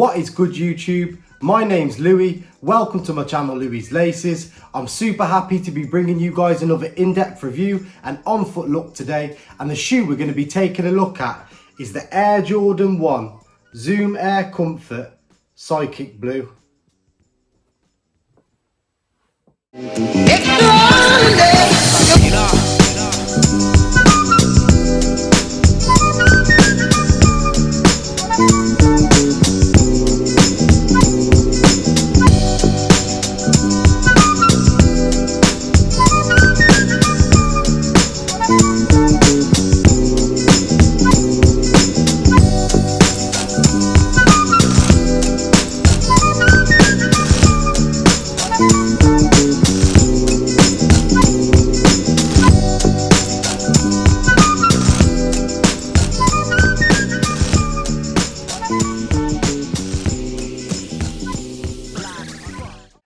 What is good, YouTube? My name's Louis. Welcome to my channel, Louis's Laces. I'm super happy to be bringing you guys another in-depth review and on-foot look today. And the shoe we're going to be taking a look at is the Air Jordan 1 Zoom Air Comfort Psychic Blue.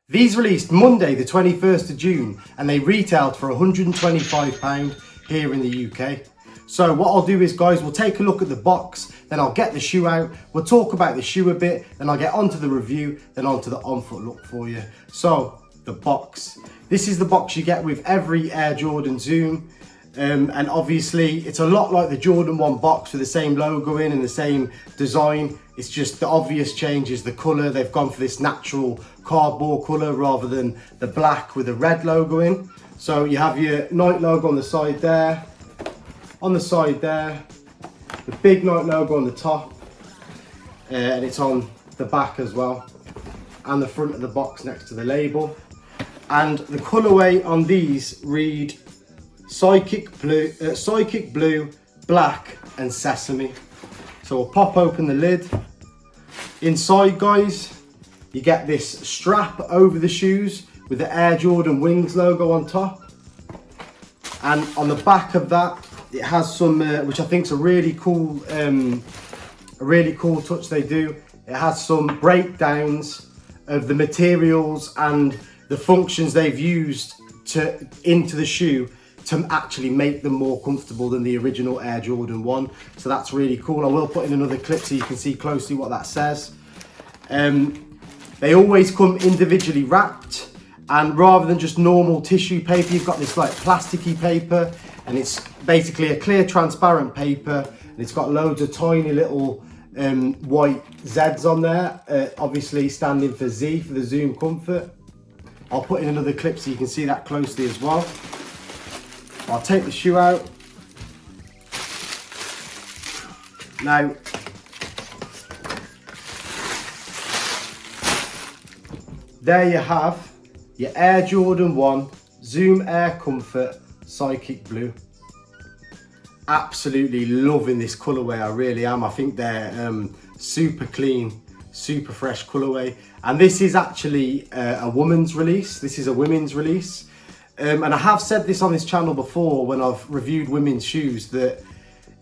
These released Monday the 21st of June and they retailed for £125 here in the UK. So what I'll do is, guys, we'll take a look at the box, then I'll get the shoe out, we'll talk about the shoe a bit, then I'll get onto the review, then onto the on-foot look for you. So, the box. This is the box you get with every Air Jordan Zoom. And obviously it's a lot like the Jordan 1 box with the same logo in and the same design. It's just the obvious change is the colour. They've gone for this natural cardboard colour rather than the black with a red logo in. So you have your Nike logo on the side there, the big Nike logo on the top, and it's on the back as well, and the front of the box next to the label. And the colourway on these read Psychic Blue, Black and Sesame. So we'll pop open the lid. Inside, guys, you get this strap over the shoes with the Air Jordan Wings logo on top. And on the back of that, it has some, which I think is a really cool touch they do. It has some breakdowns of the materials and the functions they've used into the shoe to actually make them more comfortable than the original Air Jordan 1. So that's really cool. I will put in another clip so you can see closely what that says. They always come individually wrapped, and rather than just normal tissue paper, you've got this like plasticky paper, and it's basically a clear transparent paper, and it's got loads of tiny little white Z's on there, obviously standing for Z for the Zoom Comfort. I'll put in another clip so you can see that closely as well. I'll take the shoe out. Now, there you have your Air Jordan 1 Zoom Air Comfort Psychic Blue. Absolutely loving this colourway, I really am. I think they're super clean, super fresh colourway. And this is actually a woman's release. This is a women's release. And I have said this on this channel before when I've reviewed women's shoes, that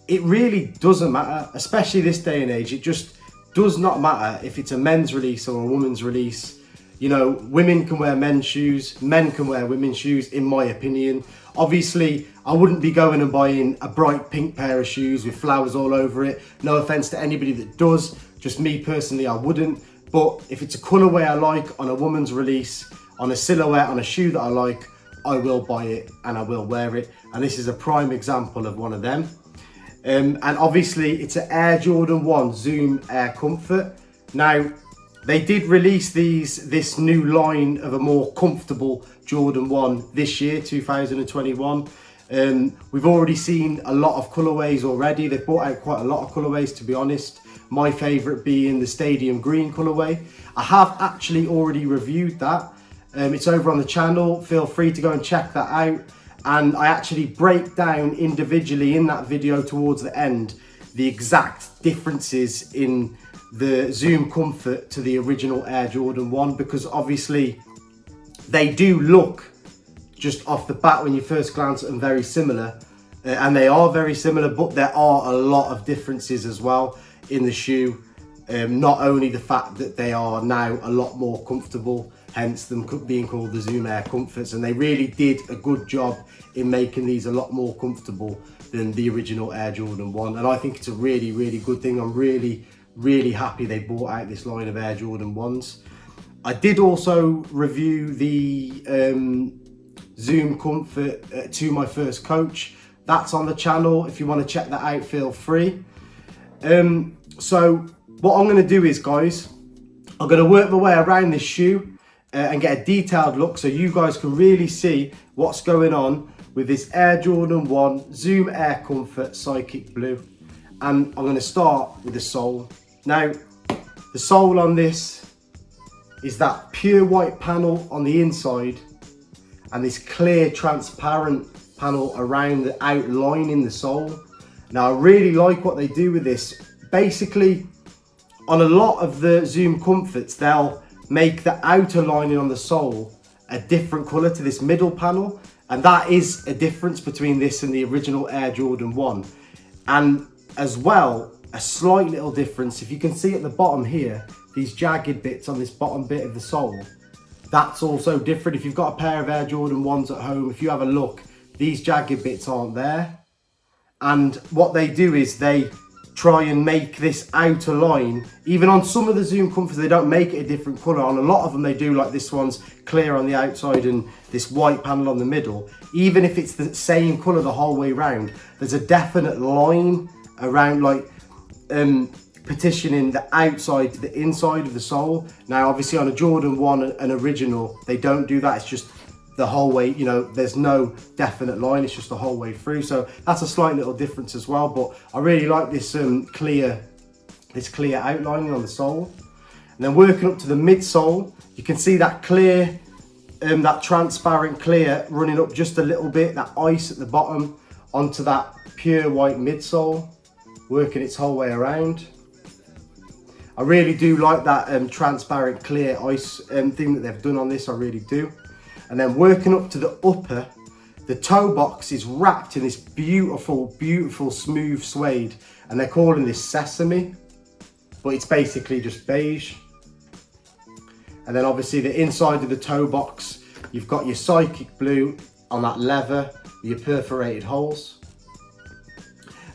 it really doesn't matter, especially this day and age. It just does not matter if it's a men's release or a woman's release. You know, women can wear men's shoes, men can wear women's shoes, in my opinion. Obviously, I wouldn't be going and buying a bright pink pair of shoes with flowers all over it. No offense to anybody that does, just me personally, I wouldn't. But if it's a colorway I like on a woman's release, on a silhouette, on a shoe that I like, I will buy it and I will wear it. And this is a prime example of one of them. And obviously it's an Air Jordan 1 Zoom Air Comfort. Now, they did release this new line of a more comfortable Jordan 1 this year, 2021. We've already seen a lot of colorways already. They've brought out quite a lot of colorways, to be honest. My favorite being the Stadium Green colorway. I have actually already reviewed that. It's over on the channel. Feel free to go and check that out. And I actually break down individually in that video towards the end the exact differences in the Zoom Comfort to the original Air Jordan 1, because obviously they do look, just off the bat when you first glance at them, very similar, and they are very similar, but there are a lot of differences as well in the shoe. Not only the fact that they are now a lot more comfortable, hence them being called the Zoom Air Comforts, and they really did a good job in making these a lot more comfortable than the original Air Jordan 1, and I think it's a really, really good thing. I'm really really happy they brought out this line of Air Jordan 1s. I did also review the Zoom Comfort to my first coach. That's on the channel. If you want to check that out, feel free. So what I'm going to do is, guys, I'm going to work my way around this shoe and get a detailed look so you guys can really see what's going on with this Air Jordan 1 Zoom Air Comfort Psychic Blue. And I'm going to start with the sole. Now, the sole on this is that pure white panel on the inside and this clear transparent panel around the outlining the sole. Now, I really like what they do with this. Basically, on a lot of the Zoom Comforts, they'll make the outer lining on the sole a different colour to this middle panel, and that is a difference between this and the original Air Jordan 1. And as well, a slight little difference, if you can see at the bottom here, these jagged bits on this bottom bit of the sole, that's also different. If you've got a pair of Air Jordan 1s at home, if you have a look, these jagged bits aren't there. And what they do is they try and make this outer line, even on some of the Zoom Comforts, they don't make it a different colour. On a lot of them they do, like this one's clear on the outside and this white panel on the middle. Even if it's the same colour the whole way round, there's a definite line around, like partitioning the outside to the inside of the sole. Now obviously on a Jordan 1 and original, they don't do that. It's just the whole way, you know, there's no definite line, it's just the whole way through. So that's a slight little difference as well, but I really like this clear outlining on the sole. And then working up to the midsole, you can see that clear, that transparent clear running up just a little bit, that ice at the bottom onto that pure white midsole, working its whole way around. I really do like that transparent clear ice thing that they've done on this, I really do. And then working up to the upper, the toe box is wrapped in this beautiful, beautiful smooth suede, and they're calling this sesame, but it's basically just beige. And then obviously the inside of the toe box, you've got your Psychic Blue on that leather, your perforated holes.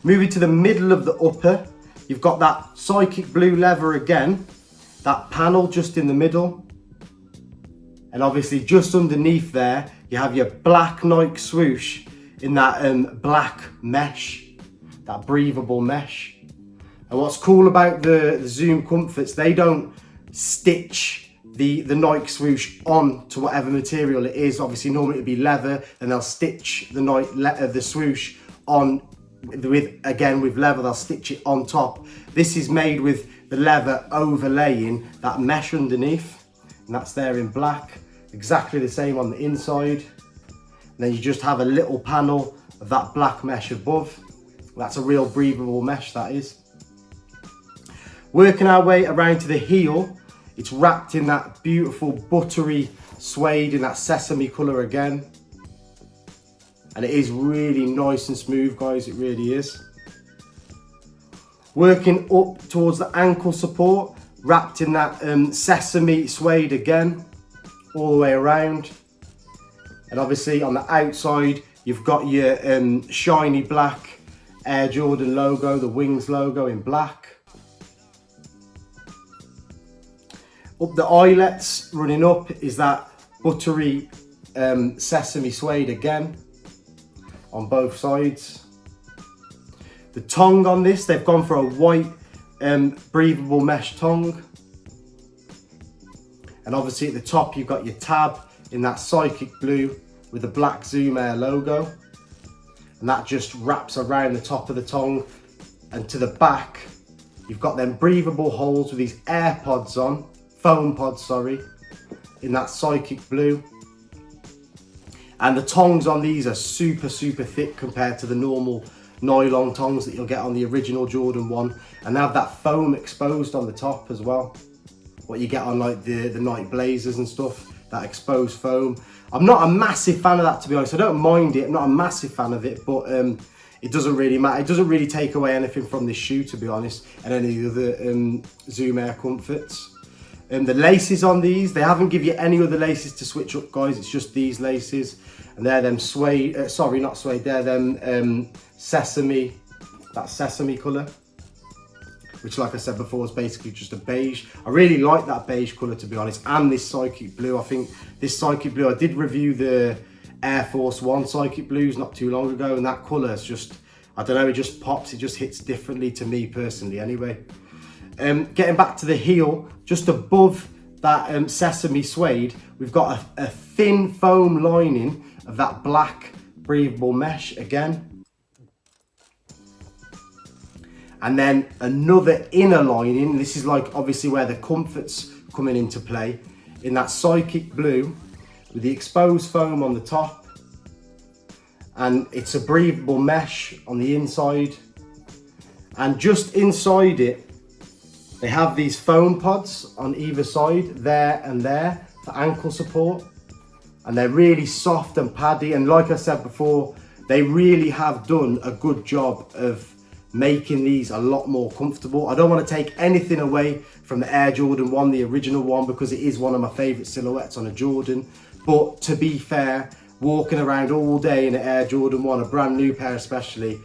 Moving to the middle of the upper, you've got that Psychic Blue leather again, that panel just in the middle. And obviously just underneath there, you have your black Nike swoosh in that black mesh, that breathable mesh. And what's cool about the Zoom Comforts, they don't stitch the Nike swoosh on to whatever material it is. Obviously normally it'd be leather, and they'll stitch the swoosh on with leather, they'll stitch it on top. This is made with the leather overlaying that mesh underneath. And that's there in black, exactly the same on the inside. And then you just have a little panel of that black mesh above. That's a real breathable mesh, that is. Working our way around to the heel, it's wrapped in that beautiful buttery suede in that sesame colour again. And it is really nice and smooth, guys, it really is. Working up towards the ankle support, wrapped in that sesame suede again, all the way around. And obviously on the outside, you've got your shiny black Air Jordan logo, the wings logo in black. Up the eyelets, running up, is that buttery sesame suede again, on both sides. The tongue on this, they've gone for a white breathable mesh tongue. And obviously at the top you've got your tab in that Psychic Blue with the black Zoom Air logo. And that just wraps around the top of the tongue. And to the back, you've got them breathable holes with these air pods on, foam pods, sorry, in that Psychic Blue. And the tongues on these are super, super thick compared to the normal nylon tongues that you'll get on the original Jordan 1. And they have that foam exposed on the top as well. What you get on like the Nike Blazers and stuff, that exposed foam. I'm not a massive fan of that, to be honest. I don't mind it, I'm not a massive fan of it, but it doesn't really matter. It doesn't really take away anything from this shoe, to be honest, and any of the other Zoom Air Comforts. The laces on these, they haven't give you any other laces to switch up, guys. It's just these laces, and they're them suede, sorry, not suede, they're them sesame, that sesame colour. which like I said before is basically just a beige. I really like that beige colour, to be honest, and this Psychic Blue. I think this Psychic Blue, I did review the Air Force One Psychic Blues not too long ago, and that colour is just, I don't know, it just pops, it just hits differently to me personally anyway. Getting back to the heel, just above that sesame suede, we've got a thin foam lining of that black breathable mesh again. And then another inner lining, this is like obviously where the comfort's coming into play, in that Psychic Blue with the exposed foam on the top. And it's a breathable mesh on the inside. And just inside it, they have these foam pods on either side, there and there, for ankle support. And they're really soft and paddy. And like I said before, they really have done a good job of making these a lot more comfortable. I don't want to take anything away from the Air Jordan 1, the original one, because it is one of my favourite silhouettes on a Jordan. But to be fair, walking around all day in an Air Jordan 1, a brand new pair especially,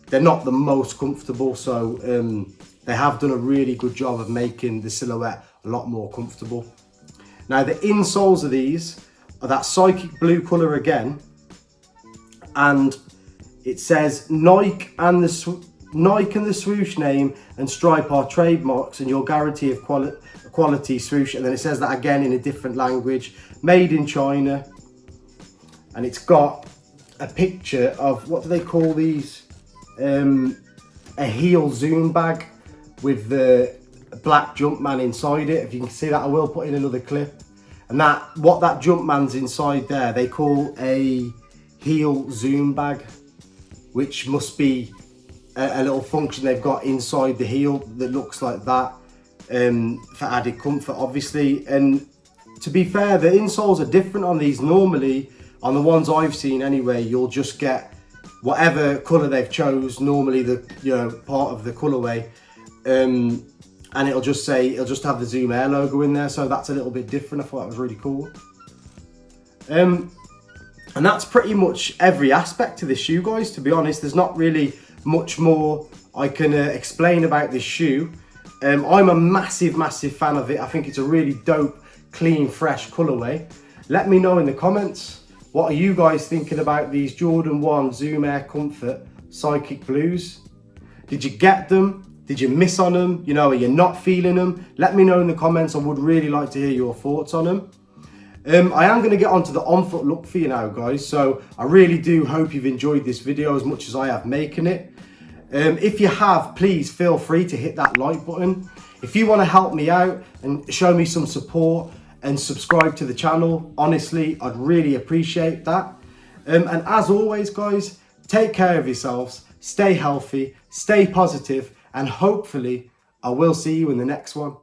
they're not the most comfortable. So they have done a really good job of making the silhouette a lot more comfortable. Now the insoles of these are that Psychic Blue colour again, and it says Nike and the swoosh name and stripe are trademarks and your guarantee of quality swoosh. And then it says that again in a different language, made in China. And it's got a picture of, what do they call these? A heel zoom bag with the black Jumpman inside it. If you can see that, I will put in another clip. And that, what that Jumpman's inside there, they call a heel zoom bag, which must be a little function they've got inside the heel that looks like that, for added comfort obviously. And to be fair, the insoles are different on these. Normally, on the ones I've seen anyway, you'll just get whatever colour they've chose, normally the part of the colourway, and it'll just have the Zoom Air logo in there. So that's a little bit different. I thought that was really cool. And that's pretty much every aspect of this shoe, guys. To be honest, there's not really much more I can explain about this shoe. I'm a massive fan of it. I think it's a really dope, clean, fresh colourway. Let me know in the comments, what are you guys thinking about these Jordan 1 Zoom Air Comfort Psychic Blues? Did you get them? Did you miss on them? Are you not feeling them? Let me know in the comments. I would really like to hear your thoughts on them. I am going to get onto the on-foot look for you now, guys. So I really do hope you've enjoyed this video as much as I have making it. If you have, please feel free to hit that like button. If you want to help me out and show me some support and subscribe to the channel, honestly, I'd really appreciate that. And as always, guys, take care of yourselves, stay healthy, stay positive, and hopefully I will see you in the next one.